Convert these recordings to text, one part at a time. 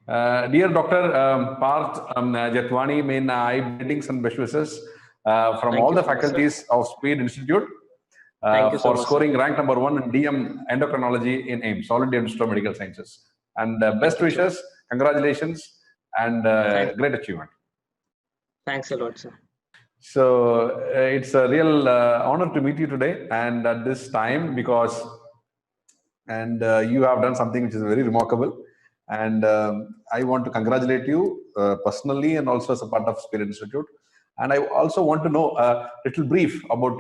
Dear Dr. Parth Jethwani, I greetings and best wishes from Thank all you the so much, faculties of Speed Institute Thank you so for much, scoring rank number 1 in DM endocrinology in AIMS, All India Institute of Medical Sciences. And best Thank you, wishes, congratulations, and Thank, great achievement. thanks a lot, sir. So it's a real honor to meet you today and at this time because you have done something which is very remarkable. And I want to congratulate you personally and also as a part of Spirit Institute. And I also want to know a little brief about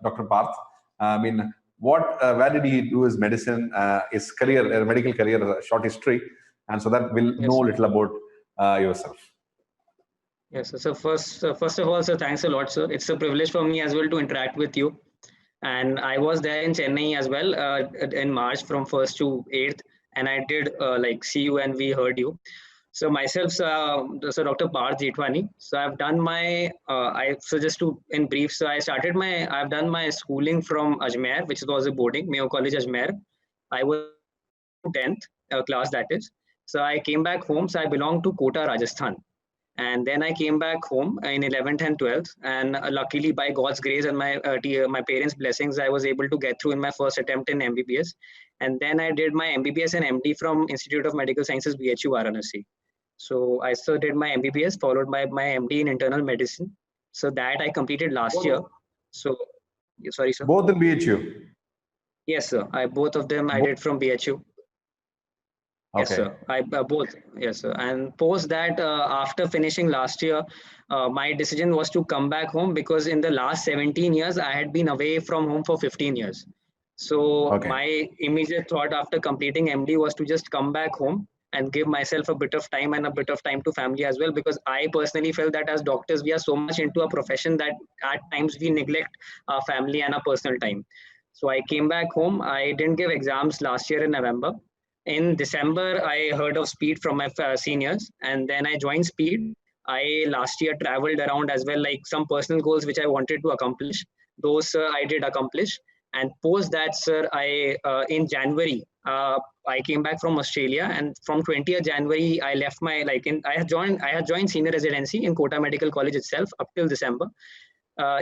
Dr. Parth. I mean, where did he do his medicine, his career, medical career, short history, and so that we'll Yes, know a sir. little about yourself. Yes, sir. So first of all, sir, thanks a lot, sir. It's a privilege for me as well to interact with you. And I was there in Chennai as well in March from 1st to 8th, and I did like see you and we heard you. So myself, so Dr. Parth Jethwani. So I've done my, so just to in brief, so I've done my schooling from Ajmer, which was a boarding, Mayo College Ajmer. I was 10th class, that is. So I came back home. So I belong to Kota, Rajasthan. And then I came back home in 11th and 12th, and luckily by God's grace and my parents' blessings, I was able to get through in my first attempt in MBBS. And then I did my MBBS and MD from Institute of Medical Sciences, BHU Varanasi. So I still did my MBBS followed by my MD in internal medicine. So that I completed last year. So sorry, sir. Both in BHU. Yes, sir. Both of them I did from BHU. Yes, Okay. sir. I both. Yes, sir. And post that, after finishing last year, my decision was to come back home because in the last 17 years, I had been away from home for 15 years. So Okay. my immediate thought after completing MD was to just come back home and give myself a bit of time and a bit of time to family as well, because I personally felt that as doctors, we are so much into a profession that at times we neglect our family and our personal time. So I came back home. I didn't give exams last year in November. In December, I heard of Speed from my seniors, and then I joined Speed. I last year traveled around as well, like some personal goals which I wanted to accomplish. Those I did accomplish. And post that, sir, I in January I came back from Australia, and from 20th January I left my I had joined senior residency in Kota Medical College itself up till December.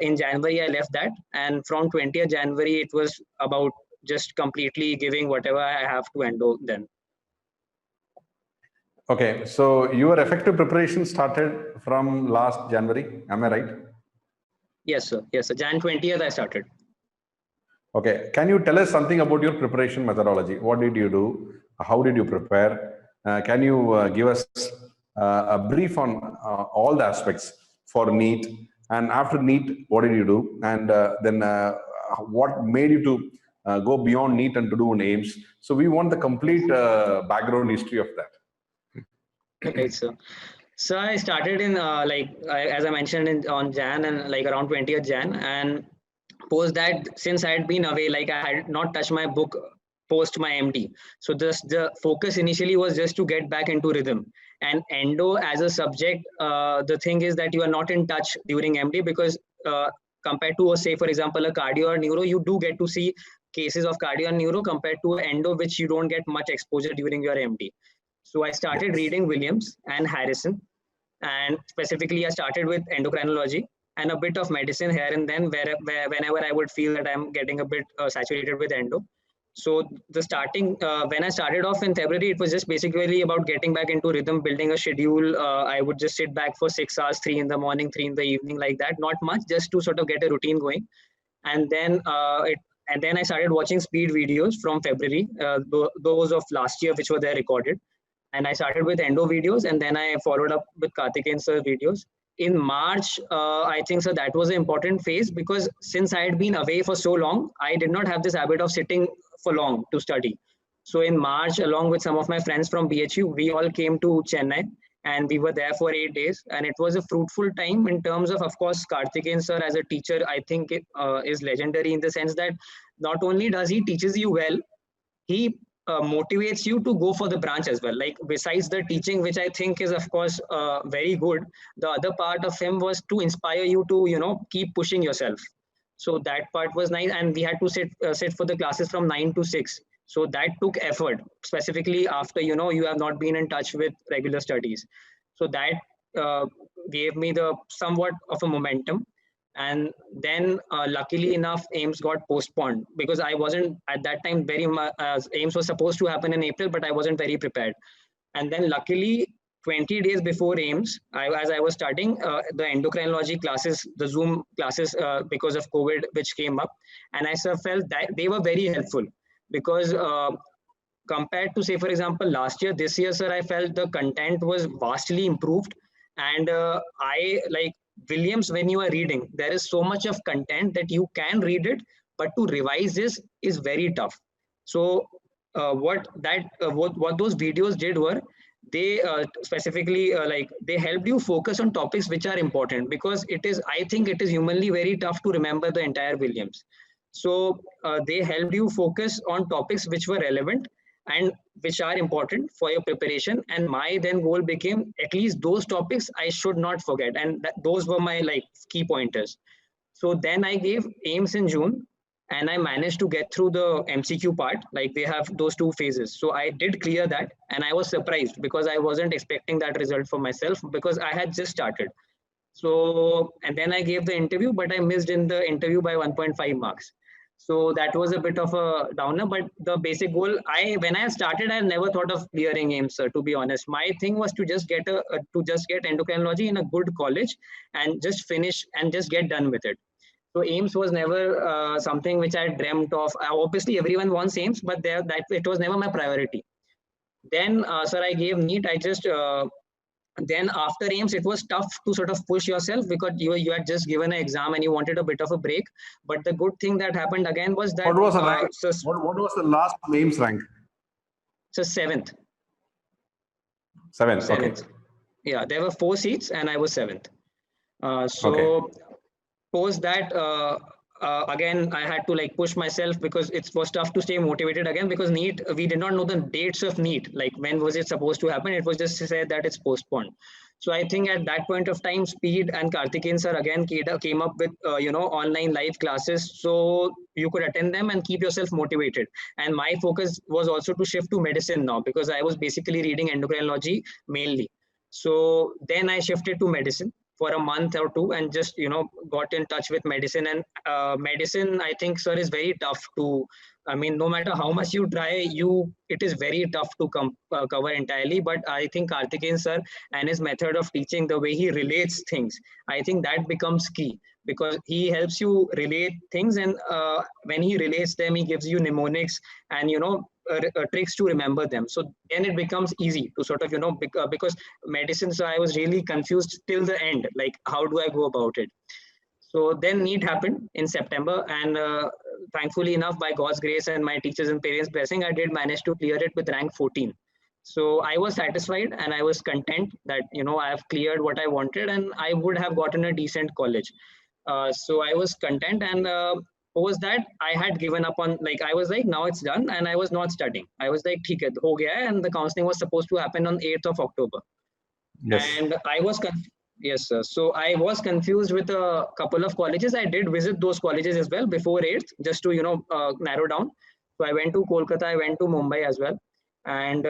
In January I left that, and from 20th January it was about just completely giving whatever I have to endo then. Okay, so your effective preparation started from last January, am I right? Yes, sir. Yes, sir. Jan 20th I started. Okay, can you tell us something about your preparation methodology? What did you do? How did you prepare? Can you give us a brief on all the aspects for NEET? And after NEET, what did you do? And then what made you to go beyond NEET and to do an AIMS? So we want the complete background history of that. Right, sir. So I started in as I mentioned on Jan and like around 20th Jan, and post that since I had been away, like I had not touched my book post my MD. So the focus initially was just to get back into rhythm. And endo as a subject, the thing is that you are not in touch during MD because compared to, say, for example, a cardio or neuro, you do get to see cases of cardio and neuro compared to endo, which you don't get much exposure during your MD. So I started Yes. reading Williams and Harrison, and specifically I started with endocrinology and a bit of medicine here and then whenever I would feel that I'm getting a bit saturated with endo. So the starting when I started off in February, it was just basically about getting back into rhythm, building a schedule. I would just sit back for 6 hours, 3 in the morning, 3 in the evening, like that, not much, just to sort of get a routine going. And then I started watching speed videos from February, those of last year which were there recorded. And I started with endo videos, and then I followed up with Karthikeyan sir videos. In March, I think so that was an important phase because since I had been away for so long, I did not have this habit of sitting for long to study. So in March, along with some of my friends from BHU, we all came to Chennai and we were there for 8 days. And it was a fruitful time in terms of course, Karthikeyan sir as a teacher, I think is legendary in the sense that not only does he teaches you well, he motivates you to go for the branch as well. Like besides the teaching, which I think is of course very good, the other part of him was to inspire you to keep pushing yourself. So that part was nice, and we had to sit for the classes from 9 to 6. So that took effort, specifically after, you have not been in touch with regular studies. So that uh, gave me the somewhat of a momentum. And then luckily enough, AIMS got postponed because I wasn't at that time very much, AIMS was supposed to happen in April, but I wasn't very prepared. And then luckily 20 days before AIMS, as I was studying the endocrinology classes, the Zoom classes, because of COVID, which came up, and I felt that they were very helpful because compared to, say, for example, last year, this year, sir, I felt the content was vastly improved. And I like Williams, when you are reading, there is so much of content that you can read it, but to revise this is very tough. So what those videos did were, they specifically like they helped you focus on topics which are important, because it is, I think it is humanly very tough to remember the entire Williams. So they helped you focus on topics which were relevant and which are important for your preparation. And my then goal became, at least those topics I should not forget, and those were my like key pointers. So then I gave AIMS in June, and I managed to get through the MCQ part. Like they have those two phases. So I did clear that, and I was surprised because I wasn't expecting that result for myself because I had just started. So, and then I gave the interview, but I missed in the interview by 1.5 marks. So that was a bit of a downer, but the basic goal, when I started, I never thought of clearing AIMS, sir, to be honest. My thing was to just get to just get endocrinology in a good college and just finish and just get done with it. So AIMS was never something which I dreamt of. Obviously, everyone wants AIMS, but that it was never my priority. Then, sir, I gave NEET. I just then after AIMS, it was tough to sort of push yourself because you had just given an exam and you wanted a bit of a break. But the good thing that happened again was that What was the rank? What was the last AIMS rank? So seventh. Seventh. Seventh. Okay. Yeah, there were 4 seats and I was seventh. So Okay. post that, again, I had to like push myself because it was tough to stay motivated again, because NEET, we did not know the dates of NEET, like when was it supposed to happen. It was just said that it's postponed. So I think at that point of time, Speed and Karthikeyan sir again came up with online live classes, so you could attend them and keep yourself motivated. And my focus was also to shift to medicine now, because I was basically reading endocrinology mainly. So then I shifted to medicine for a month or two and just got in touch with medicine. And medicine, I think, sir, is very tough to, I mean, no matter how much you try, it is very tough to cover entirely. But I think Karthikeyan sir and his method of teaching, the way he relates things, I think that becomes key, because he helps you relate things. And when he relates them, he gives you mnemonics and tricks to remember them. So then it becomes easy to sort of because medicine, so I was really confused till the end, like how do I go about it. So then NEET happened in September, and thankfully enough, by God's grace and my teachers and parents blessing, I did manage to clear it with rank 14. So I was satisfied and I was content that I have cleared what I wanted, and I would have gotten a decent college. So I was content, and post that I had given up on, like, I was like, now it's done, and I was not studying. I was like, theek hai, ho gaya hai, and the counseling was supposed to happen on 8th of October. Yes. And I was yes, sir. So I was confused with a couple of colleges. I did visit those colleges as well before 8th, just to narrow down. So I went to Kolkata, I went to Mumbai as well, and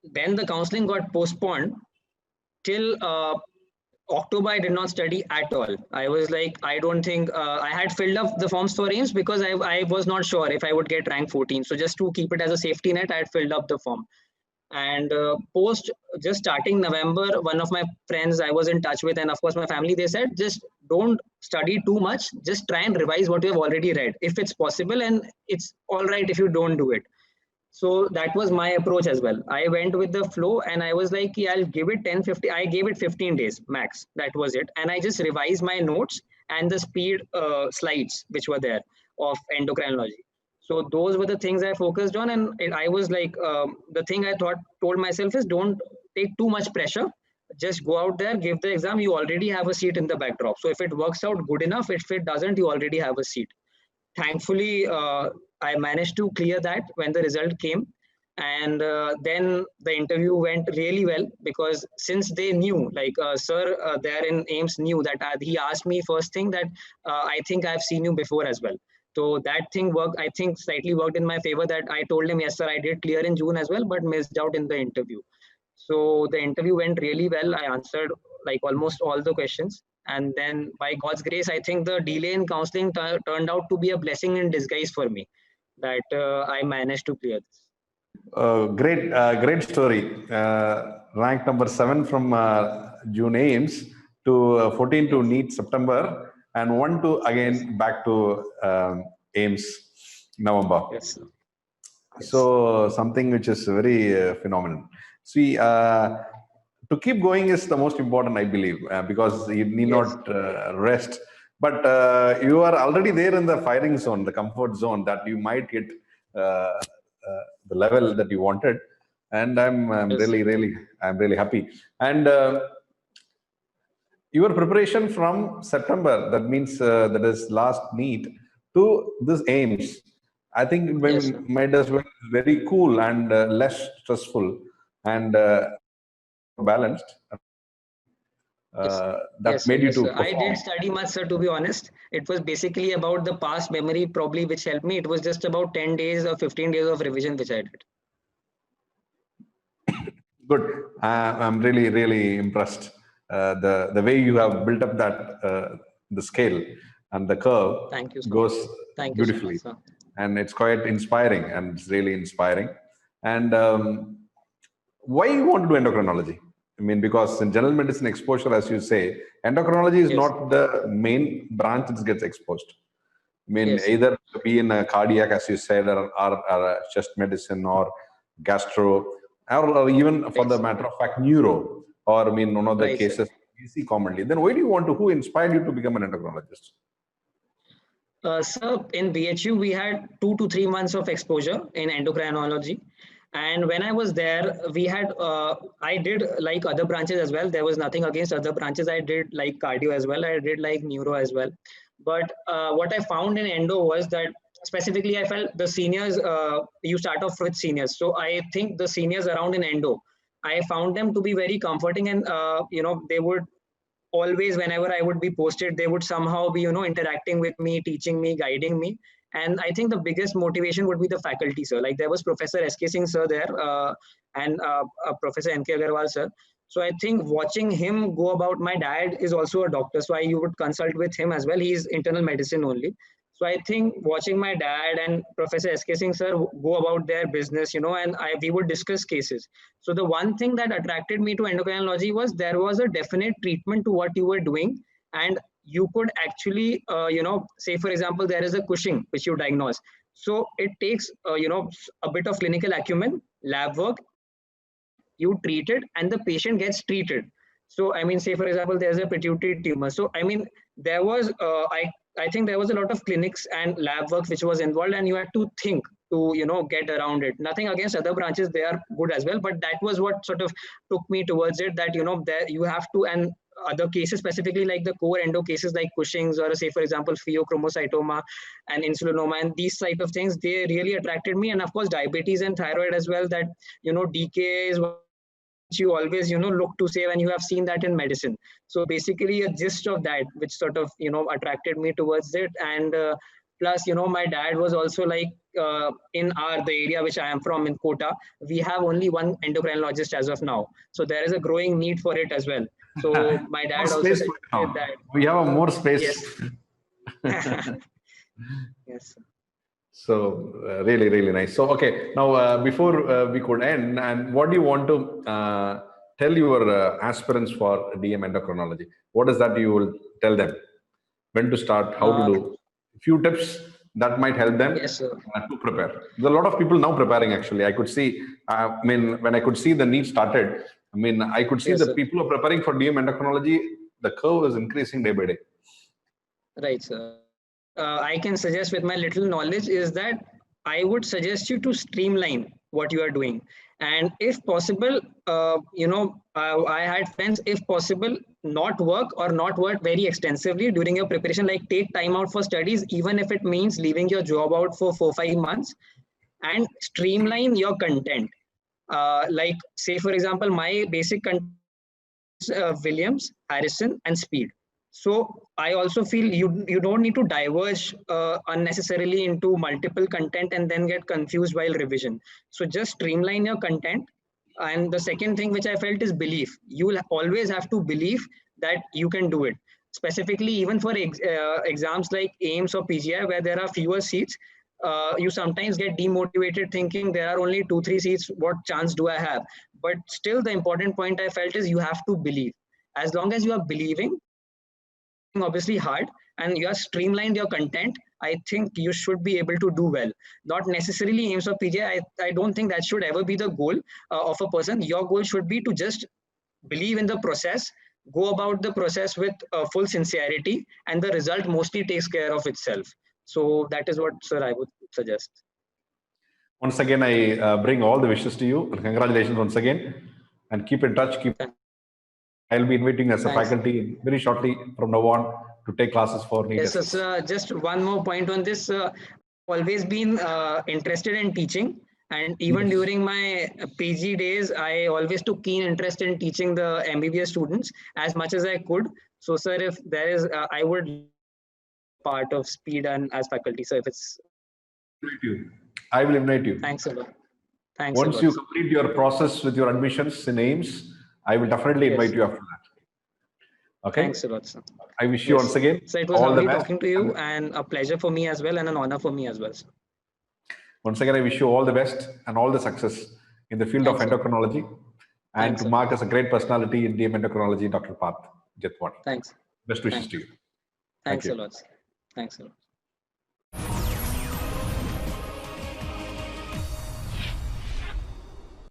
then the counseling got postponed till October. I did not study at all. I was like, I don't think I had filled up the forms for AIMS because I was not sure if I would get rank 14. So just to keep it as a safety net, I had filled up the form. And post just starting November, one of my friends I was in touch with, and of course my family, they said, just don't study too much. Just try and revise what you have already read, if it's possible, and it's all right if you don't do it. So that was my approach as well. I went with the flow, and I was like, yeah, I'll give it 10-15. I gave it 15 days max. That was it. And I just revised my notes and the Speed slides which were there of endocrinology. So those were the things I focused on. And I was like, the thing I told myself is, don't take too much pressure. Just go out there, give the exam. You already have a seat in the backdrop. So if it works out, good enough. If it doesn't, you already have a seat. Thankfully, I managed to clear that when the result came. And then the interview went really well, because since they knew, like sir there in AIMS knew that he asked me first thing that I think I've seen you before as well. So that thing worked, I think slightly worked in my favor, that I told him, yes, sir, I did clear in June as well, but missed out in the interview. So the interview went really well. I answered like almost all the questions. And then by God's grace, I think the delay in counseling turned out to be a blessing in disguise for me, that I managed to clear this. Great story. Ranked number 7 from June AIMS to 14 to NEET September, and 1 to again back to AIMS November. Yes, sir. So something which is very phenomenal. See, to keep going is the most important, I believe, because you need not rest. But you are already there in the firing zone, the comfort zone, that you might hit the level that you wanted. And I'm really happy. And your preparation from September, that means that is last NEET to this AIMS, I think it made us very cool and less stressful and balanced. That made you to perform. I did study much, sir, to be honest. It was basically about the past memory probably which helped me. It was just about 10 days or 15 days of revision which I did. Good. I'm really impressed. The way you have built up that the scale and the curve goes beautifully. So much, and it's quite inspiring, and it's really inspiring. And why you want to do endocrinology? I mean, because in general medicine exposure, as you say, endocrinology is not the main branch that gets exposed. I mean, either be in a cardiac, as you said, or chest medicine, or gastro, or even for the matter of fact, neuro, or I mean, one of the cases we see commonly. Then why do you want to, who inspired you to become an endocrinologist? So in BHU, we had 2 to 3 months of exposure in endocrinology. And when I was there, we had, I did like other branches as well. There was nothing against other branches. I did like cardio as well. I did like neuro as well. But what I found in endo was that specifically, I felt the seniors, you start off with seniors. So I think the seniors around in endo, I found them to be very comforting, and, they would always, whenever I would be posted, they would somehow be, interacting with me, teaching me, guiding me. And I think the biggest motivation would be the faculty, sir. Like there was Professor S.K. Singh, sir, there, and Professor N.K. Agarwal, sir. So I think watching him go about, my dad is also a doctor, so you would consult with him as well. He's internal medicine only. So I think watching my dad and Professor S.K. Singh, sir, go about their business, and we would discuss cases. So the one thing that attracted me to endocrinology was there was a definite treatment to what you were doing, and you could actually, say for example, there is a Cushing which you diagnose. So it takes, a bit of clinical acumen, lab work, you treat it, and the patient gets treated. So, I mean, say for example, there's a pituitary tumor. So, I mean, there was, I think there was a lot of clinics and lab work which was involved, and you had to think to, get around it. Nothing against other branches, they are good as well. But that was what sort of took me towards it, that, there you have to, and other cases specifically like the core endo cases like Cushing's, or say for example pheochromocytoma and insulinoma, and these type of things, they really attracted me. And of course diabetes and thyroid as well, that DKA is what you always look to save, and you have seen that in medicine. So basically a gist of that which sort of attracted me towards it. And plus my dad was also like, in the area which I am from, in Kota, we have only one endocrinologist as of now. So there is a growing need for it as well. So my dad also said that we have more space. Yes. Yes. So really nice. So okay, now before we could end, and what do you want to tell your aspirants for DM endocrinology? What is that you will tell them? When to start? How to do? Few tips that might help them to prepare. There's a lot of people now preparing. Actually, I could see. I mean, when I could see the NEET started, I mean, I could see the people who are preparing for DM endocrinology. The curve is increasing day by day. Right, sir. I can suggest with my little knowledge is that I would suggest you to streamline what you are doing. And if possible, I had friends, if possible, not work very extensively during your preparation, like take time out for studies, even if it means leaving your job out for 4-5 months, and streamline your content. Like say, for example, my basic content is Williams, Harrison, and Speed. So I also feel you don't need to diverge unnecessarily into multiple content and then get confused while revision. So just streamline your content. And the second thing which I felt is belief. You will always have to believe that you can do it. Specifically, even for exams like AIMS or PGI, where there are fewer seats, you sometimes get demotivated thinking there are only 2-3 seats. What chance do I have? But still, the important point I felt is you have to believe. As long as you are believing, obviously hard, and you have streamlined your content, I think you should be able to do well. Not necessarily AIMS or PGI. I don't think that should ever be the goal of a person. Your goal should be to just believe in the process, go about the process with full sincerity, and the result mostly takes care of itself. So that is what, sir, I would suggest. Once again, I bring all the wishes to you. Congratulations once again, and keep in touch. I'll be inviting as a faculty very shortly from now on to take classes for NEET. Yes, sir. Just one more point on this. Always been interested in teaching, and even during my PG days, I always took keen interest in teaching the MBBS students as much as I could. So, sir, if there is, I would part of speed and as faculty. So, if it's, I will invite you. Thanks a lot. Thanks. Once you complete your process with your admissions in AIMS, I will definitely invite you after that. Okay. Thanks a lot, sir. I wish you once again. So it was lovely talking to you, and a pleasure for me as well, and an honor for me as well, sir. Once again, I wish you all the best and all the success in the field of endocrinology, and to mark as a great personality in DM endocrinology, Dr. Parth Jethwani. Thanks. Best wishes to you. Thanks a lot, sir. Thanks a lot.